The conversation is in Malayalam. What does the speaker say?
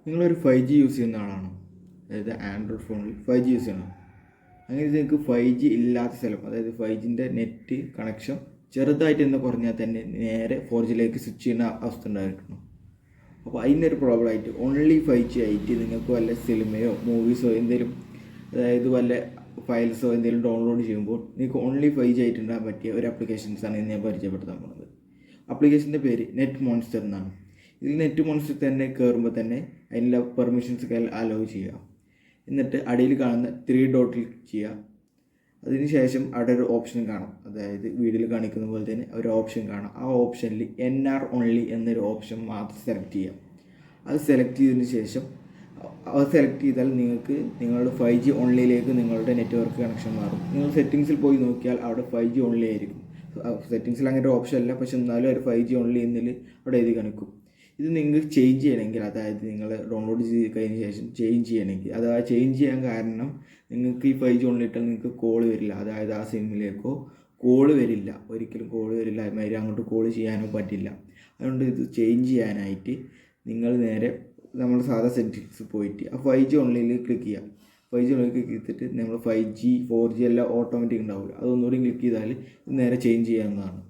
നിങ്ങളൊരു 5G യൂസ് ചെയ്യുന്ന ആളാണോ? അതായത് ആൻഡ്രോയിഡ് ഫോണിൽ 5G യൂസ് ചെയ്യണം. അങ്ങനെ നിങ്ങൾക്ക് 5G ഇല്ലാത്ത സ്ഥലം, അതായത് 5Gൻ്റെ നെറ്റ് കണക്ഷൻ ചെറുതായിട്ട് എന്ന് പറഞ്ഞാൽ തന്നെ നേരെ 4Gയിലേക്ക് സ്വിച്ച് ചെയ്യുന്ന അവസ്ഥ ഉണ്ടായിരിക്കണം. അപ്പോൾ അതിനൊരു പ്രോബ്ലമായിട്ട് ഓൺലി 5G ആയിട്ട് നിങ്ങൾക്ക് വല്ല സിനിമയോ മൂവീസോ എന്തെങ്കിലും, അതായത് വല്ല ഫയൽസോ എന്തെങ്കിലും ഡൗൺലോഡ് ചെയ്യുമ്പോൾ നിങ്ങൾക്ക് ഓൺലി 5G ആയിട്ടുണ്ടാകാൻ പറ്റിയ ഒരു ആപ്ലിക്കേഷൻസാണ് ഇന്ന് ഞാൻ പരിചയപ്പെടുത്താൻ പോകുന്നത്. ആപ്ലിക്കേഷൻ്റെ പേര് നെറ്റ് മോൺസ്റ്റർ എന്നാണ്. ഇതിൽ നെറ്റ് മോൺസ്റ്റർ തന്നെ കയറുമ്പോൾ തന്നെ അതിനുള്ള പെർമിഷൻസ് അലോ ചെയ്യുക. എന്നിട്ട് അടിയിൽ കാണുന്ന 3 ഡോട്ടിൽ ചെയ്യുക. അതിനുശേഷം അവിടെ ഒരു ഓപ്ഷൻ കാണാം, അതായത് വീഡിയോയിൽ കാണിക്കുന്ന പോലെ തന്നെ ഒരു ഓപ്ഷൻ കാണാം. ആ ഓപ്ഷനിൽ NR ഓൺലി എന്നൊരു ഓപ്ഷൻ മാത്രം സെലക്ട് ചെയ്യുക. അത് സെലക്ട് ചെയ്തതിന് ശേഷം അത് സെലക്ട് ചെയ്താൽ നിങ്ങൾക്ക് നിങ്ങളുടെ 5G ഓൺലിയിലേക്ക് നിങ്ങളുടെ നെറ്റ്വർക്ക് കണക്ഷൻ മാറും. നിങ്ങൾ സെറ്റിങ്സിൽ പോയി നോക്കിയാൽ അവിടെ 5G ഓൺലി ആയിരിക്കും. സെറ്റിങ്സിൽ അങ്ങനെ ഒരു ഓപ്ഷൻ അല്ല, പക്ഷെ എന്നാലും ഒരു 5G ഓൺലി എന്നിൽ അവിടെ എഴുതി കാണിക്കും. ഇത് നിങ്ങൾക്ക് ചേഞ്ച് ചെയ്യണമെങ്കിൽ, അതായത് നിങ്ങൾ ഡൗൺലോഡ് ചെയ്ത് കഴിഞ്ഞ ശേഷം ചേഞ്ച് ചെയ്യണമെങ്കിൽ, അതായത് ചേഞ്ച് ചെയ്യാൻ കാരണം നിങ്ങൾക്ക് ഈ 5G ഓൺലി ഇട്ടാൽ നിങ്ങൾക്ക് കോൾ വരില്ല, അതായത് ആ സിമ്മിലേക്കോ കോൾ വരില്ല, ഒരിക്കലും കോൾ വരില്ല, അതുമാതിരി അങ്ങോട്ട് കോൾ ചെയ്യാനോ പറ്റില്ല. അതുകൊണ്ട് ഇത് ചേഞ്ച് ചെയ്യാനായിട്ട് നിങ്ങൾ നേരെ നമ്മൾ സാധാ സെറ്റിങ്സ് പോയിട്ട് ആ 5G ഓൺലൈനിൽ ക്ലിക്ക് ചെയ്യുക. 5G ഓൺലൈനിൽ ക്ലിക്ക് ചെയ്തിട്ട് നമ്മൾ 5G 4G എല്ലാം ഓട്ടോമാറ്റിക് ഉണ്ടാവില്ല, അതൊന്നുകൂടി ക്ലിക്ക് ചെയ്താൽ നേരെ ചേഞ്ച് ചെയ്യാവുന്നതാണ്.